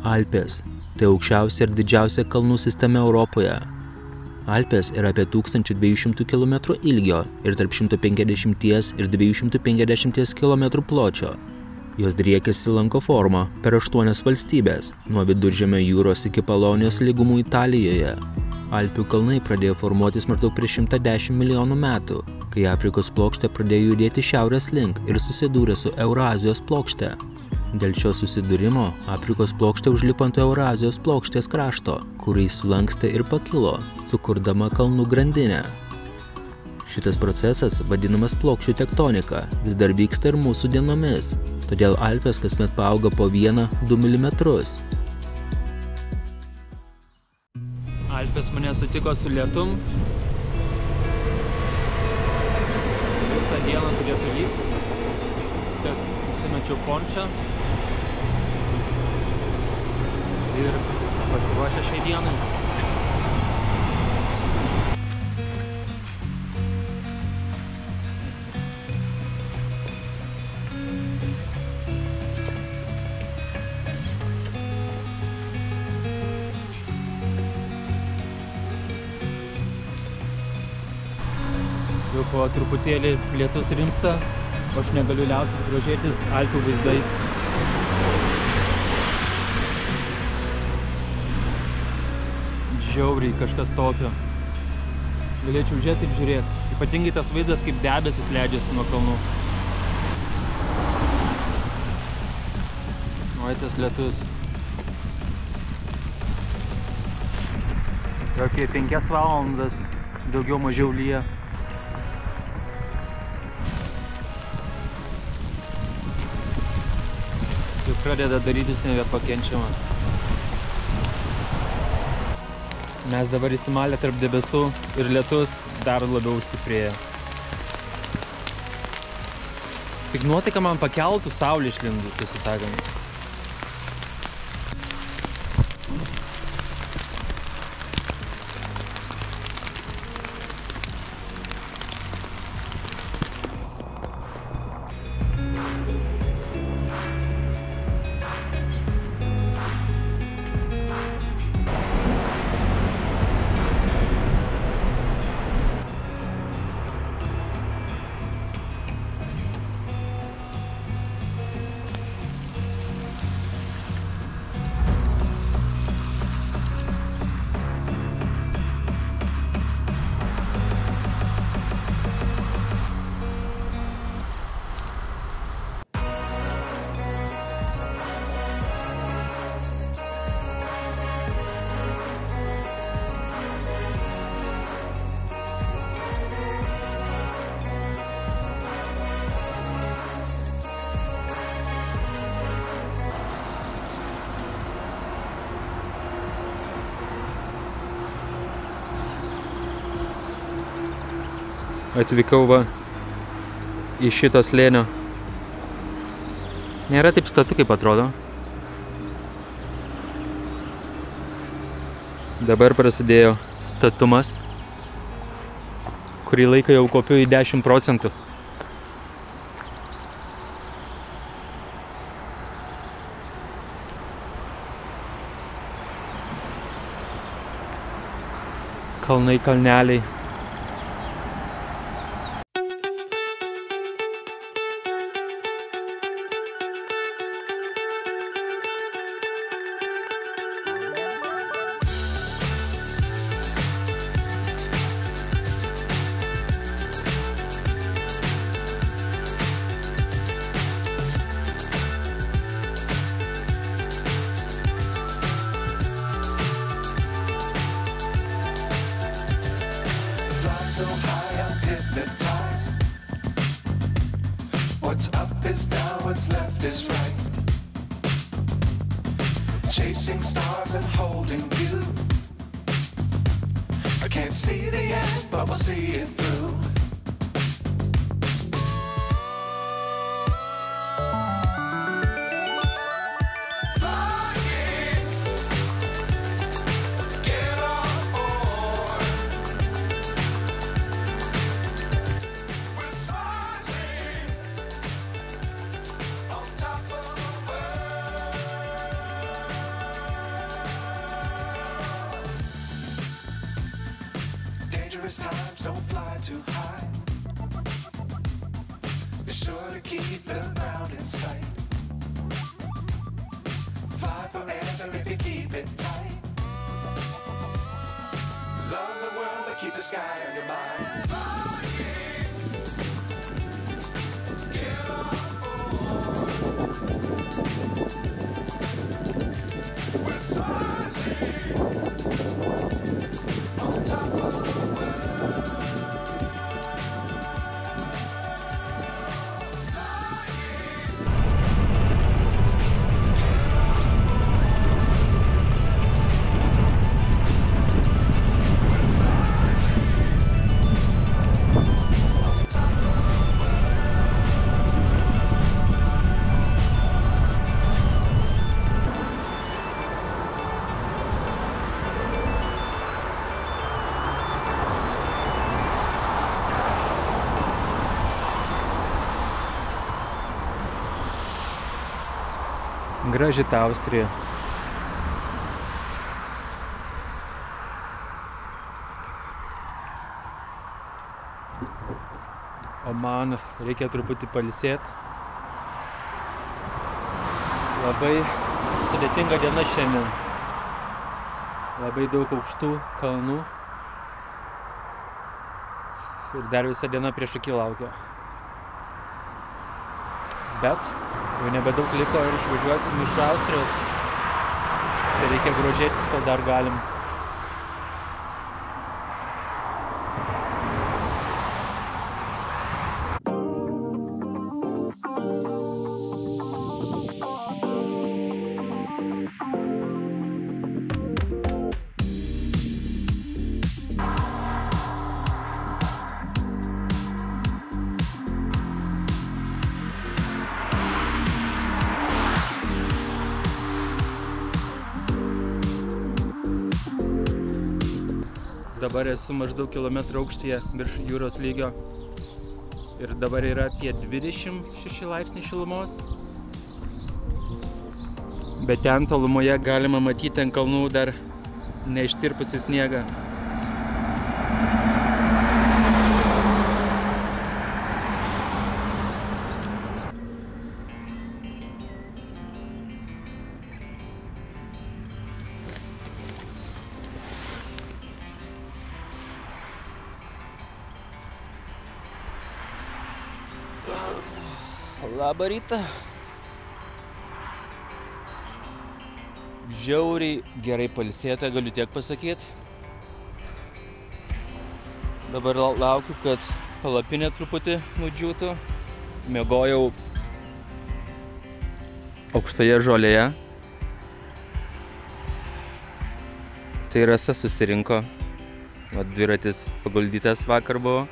Alpės – tai aukščiausia ir didžiausia kalnų sistema Europoje. Alpės yra apie 1200 km ilgio ir tarp 150 ir 250 km pločio. Jos driekiasi lanko forma per 8 valstybės, nuo Viduržemio jūros iki Palonijos lygumų Italijoje. Alpių kalnai pradėjo formuotis maždaug prieš 110 milijonų metų, kai Afrikos plokštė pradėjo judėti šiaurės link ir susidūrė su Eurazijos plokšte. Dėl šio susidūrimo Afrikos plokštė užlipo ant Eurazijos plokštės krašto, kurį sulankstė ir pakilo, sukurdama kalnų grandinę. Šitas procesas, vadinamas plokščių tektonika, vis dar vyksta ir mūsų dienomis, todėl Alpės kasmet paauga po 1–2 mm. Alpės mane sutiko su lietum. Visą dieną turėtų lygti. Tad nusimečiau pončą. Ir pasiruošę šiai dienai. Jau po truputėlį lietus rimsta, aš negaliu liautis grožėtis Alpių vaizdais. Žiauriai kažkas tokio. Galėčiau žiūrėti ir žiūrėti. Ypatingai tas vaizdas, kaip debesis leidžiasi nuo kalnų. Oi, tas lietus. Apie 5 valandas daugiau mažiau lyja. Jau pradeda darytis nebepakenčiama. Mes dabar įsimalę tarp debesų ir lietus dar labiau stiprėja. Tik nuotaika man pakeltų saulė išlindus, tiesą sakant. Atvykau va į šitą slėnio. Nėra taip statu, kaip atrodo. Dabar prasidėjo statumas, kurį laiką jau kopiu į 10%. Kalnai, kalneliai. So high I'm hypnotized. What's up is down, what's left is right. Chasing stars and holding you. I can't see the end, but we'll see it through. dangerous times, don't fly too high. Be sure to keep the ground in sight. Fly forever if you keep it tight. Love the world, but keep the sky on your mind. Get on board. We're soaring on top of the world. Graži ta Austrija. O man reikia truputį pailsėt. Labai sudėtinga diena šiandien. Labai daug aukštų kalnų. Ir dar visą dieną prieš akį laukia. Bet jau nebedaug liko ir išvažiuosim iš Austrijos. Tai reikia grožėtis, kol dar galim. Dabar esu maždaug kilometrų aukštyje virš jūros lygio ir dabar yra apie 26 laipsniai šilumos. Bet ten tolumoje galima matyti ant kalnų dar neištirpusį sniegą. Labą rytą. Žiauriai gerai pailsėta, galiu tiek pasakyti. Dabar laukiu, kad palapinė truputį nudžiūtų. Miegojau aukštoje žolėje. Tai Rasa susirinko. Dviratis paguldytas vakar buvo.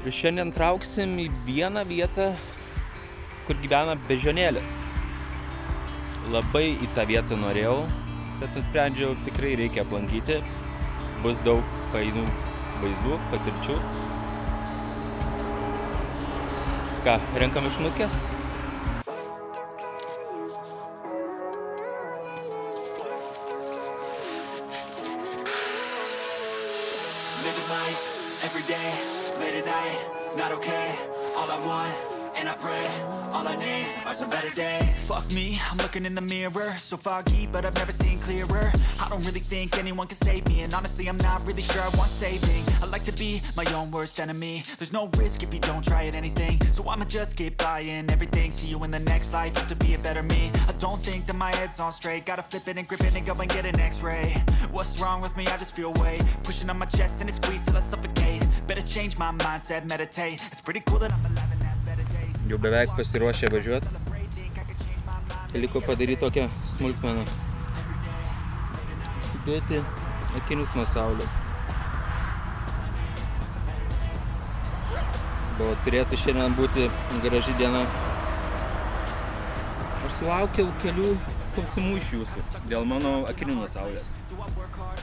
Ir šiandien trauksim į vieną vietą, kur gyvena beždžionėlės. Labai į tą vietą norėjau, tad nusprendžiau, tikrai reikia aplankyti. Bus daug fainų vaizdų, patirčių. Ką, renkam iš nutkės? Living life every day. Late at night, not okay. All I want, and I pray, all I need are some better days. Fuck me, I'm looking in the mirror. So foggy, but I've never seen clearer. I don't really think anyone can save me. And honestly, I'm not really sure I want saving. I like to be my own worst enemy. There's no risk if you don't try at anything. So I'ma just keep buying everything. See you in the next life, have to be a better me. I don't think that my head's on straight. Gotta flip it and grip it and go and get an x-ray. What's wrong with me? I just feel weight pushing on my chest and it squeezes till I suffocate. Better change my mindset, meditate. It's pretty cool that I'm alive and have better days. Jau beveik pasiruošę važiuoti. Liko padaryti tokią smulkmeną. Įsidėti akinius nuo saulės. Buvo turėtų šiandien būti graži diena. Aš sulaukiau kelių klausimų iš jūsų dėl mano akinių nuo saulės.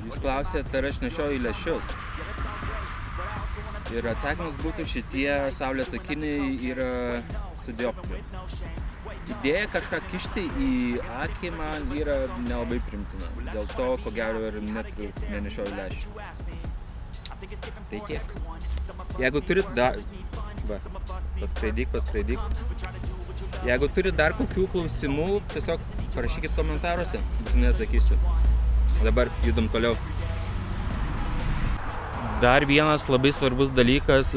Jūs klausėte, ar aš nešioju lęšius. Ir atsakymas būtų, šitie saulės akiniai yra su dioptrijom. idėja kažką kišti į akį man yra nelabai primtina. Dėl to, ko gero, ir net nenešioju lęšių. Tai tiek. Jeigu turit dar... Va, paskraidyk. Jeigu turit dar kokių klausimų, tiesiog parašykit komentaruose, būtinai atsakysiu. Dabar judam toliau. Dar vienas labai svarbus dalykas.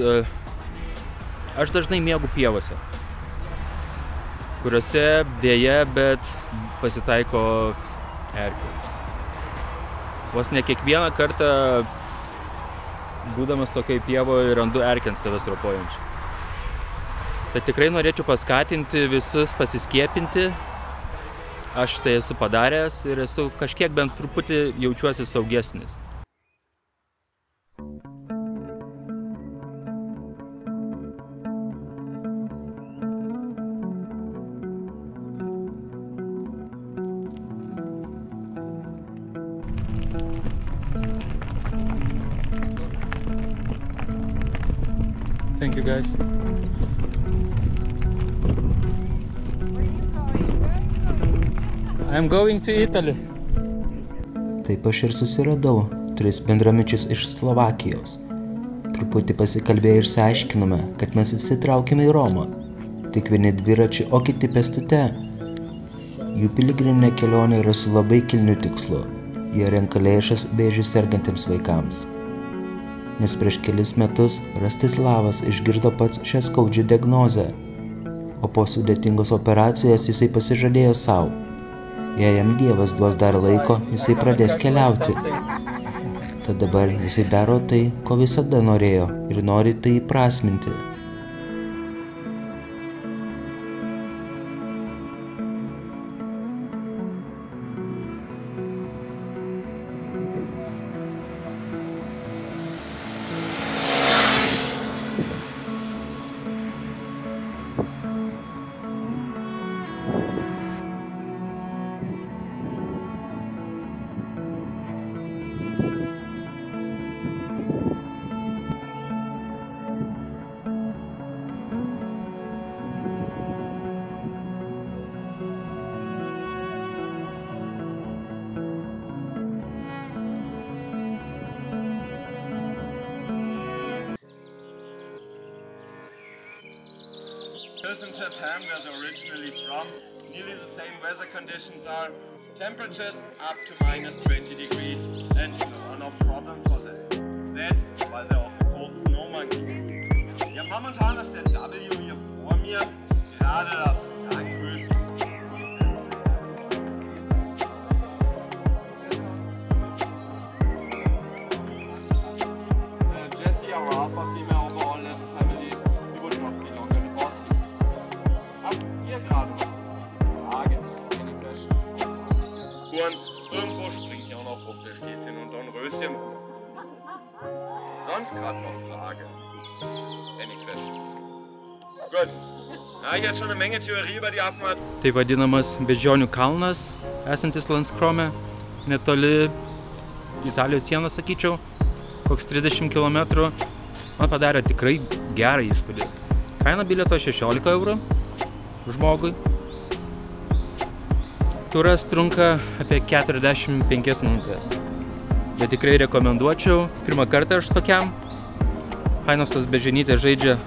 Aš dažnai miegu pievose, kuriuose dėja, bet pasitaiko erkių. Vos ne kiekvieną kartą, būdamas tokiai pievoje, randu erkę ant savęs ropojančią. Tai tikrai norėčiau paskatinti visus pasiskiepinti. Aš tai esu padaręs ir esu kažkiek bent truputį jaučiuosi saugesnis. Thank you guys. I'm going to Italy. Taip aš ir susiradau 3 bendraminčius iš Slovakijos. Truputį pasikalbėję išsiaiškinome, kad mes visi traukiame į Romą. Tik vieni dviračiu, o kiti pėstute. Jų piligriminė kelionė yra su labai kilniu tikslu. Jie renka lėšas vėžiu sergantiems vaikams. Nes prieš kelis metus Rastislavas išgirdo pats šią skaudžią diagnozę, o po sudėtingos operacijos jisai pasižadėjo savo. Jei jam Dievas duos dar laiko, jisai pradės keliauti. Tad dabar jisai daro tai, ko visada norėjo ir nori tai įprasminti. In Japan, where they're originally from, nearly the same weather conditions are. Temperatures up to minus 20 degrees and snow, no problem for them. That's why they're often called snow monkey. Ja, momentan ist der W hier vor mir gerade das Ranghöchste. Jessie, our alpha female over all 11 families, we would not be longer in Boston. Hier gerade noch Frage, any question? Irgendwo springt hier auch noch rum, der steht hier und Dornröschen. Sonst gerade noch Frage. Any questions? Gut. Na, jetzt schon eine Menge Theorie über die Affen. Tai vadinamas Beždžionių kalnas, esantis Lanskrome, netoli Italijos sienos, sakyčiau, koks 30 km. Man padarė tikrai gerą įspūdį. Kaina bilieto 16 eurų žmogui. Turas trunka apie 45 minutės. Bet tikrai rekomenduočiau. Pirmą kartą aš tokiam. Fainos tos beždžionytės žaidžia.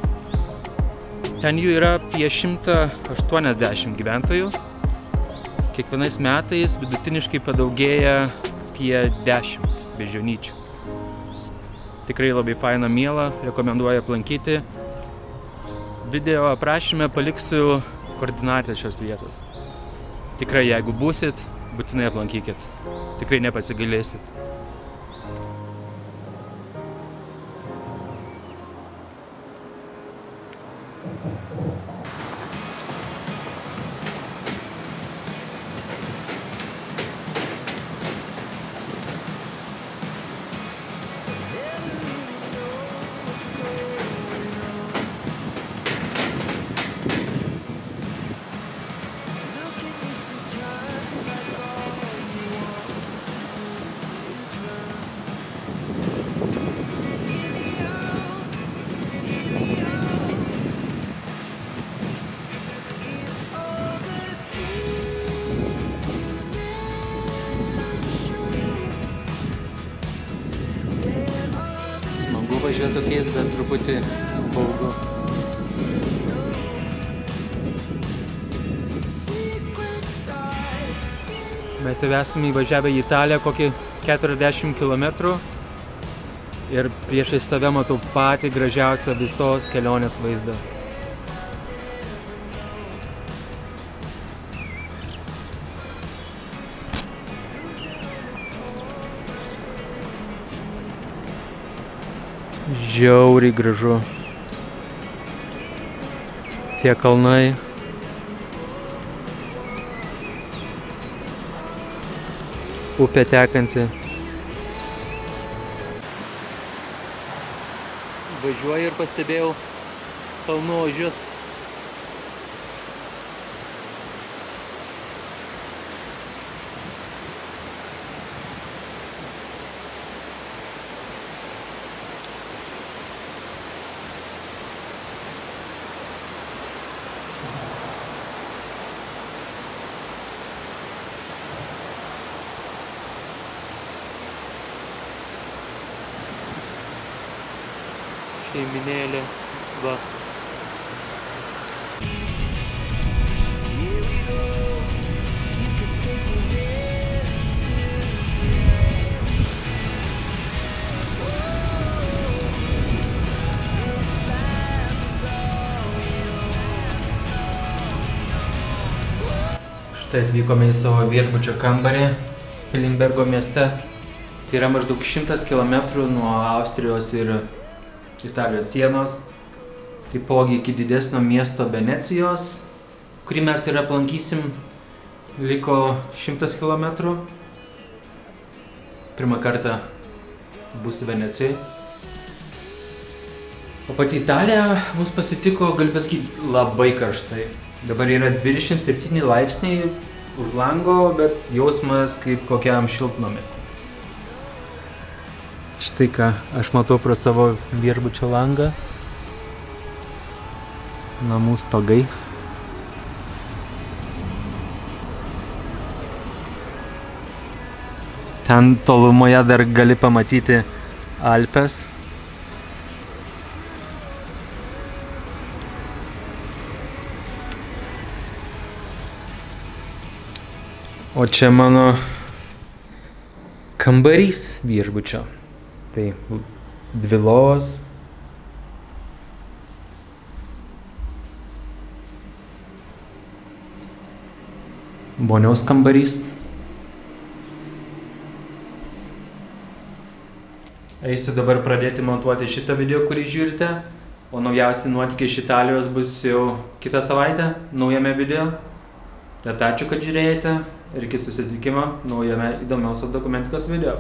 Ten jų yra apie 180 gyventojų. Kiekvienais metais vidutiniškai padaugėja apie 10 beždžionyčių. Tikrai labai faina, miela, rekomenduoju aplankyti. Video aprašyme paliksiu koordinatę šios vietos. Tikrai, jeigu būsit, būtinai aplankykit. Tikrai nepasigailėsit. važiuoti tokiais, bet truputį baugu. Mes jau esame įvažiavę į Italiją kokį 40 km ir priešai save matau patį gražiausią visos kelionės vaizdą. Žiauriai gražu. Tie kalnai. Upė tekanti. Važiuoju ir pastebėjau kalnų ožius. Šeiminėlė, va. Štai atvykome į savo viešbučio kambarį Spilimbergo mieste. Tai yra maždaug 100 km nuo Austrijos ir Italijos sienos, taipogi iki didesnio miesto Venecijos, kurį mes ir aplankysim, liko 100 km. Pirmą kartą būsiu Venecijoje. O pati Italija mus pasitiko, galiu pasakyti, labai karštai. Dabar yra 27 laipsniai už lango, bet jausmas kaip kokiam šiltnamy. Štai ką, aš matau pro savo viešbučio langą. Namų stogai. Ten tolumoje dar gali pamatyti Alpes. O čia mano kambarys viešbučio. Tai 2 lovos. Vonios kambarys. Eisiu dabar pradėti montuoti šitą video, kurį žiūrite, o naujausi nuotykiai iš Italijos bus jau kitą savaitę naujame video. Tad ačiū, kad žiūrėjote ir iki susitikimo naujame įdomiausios dokumentikos video.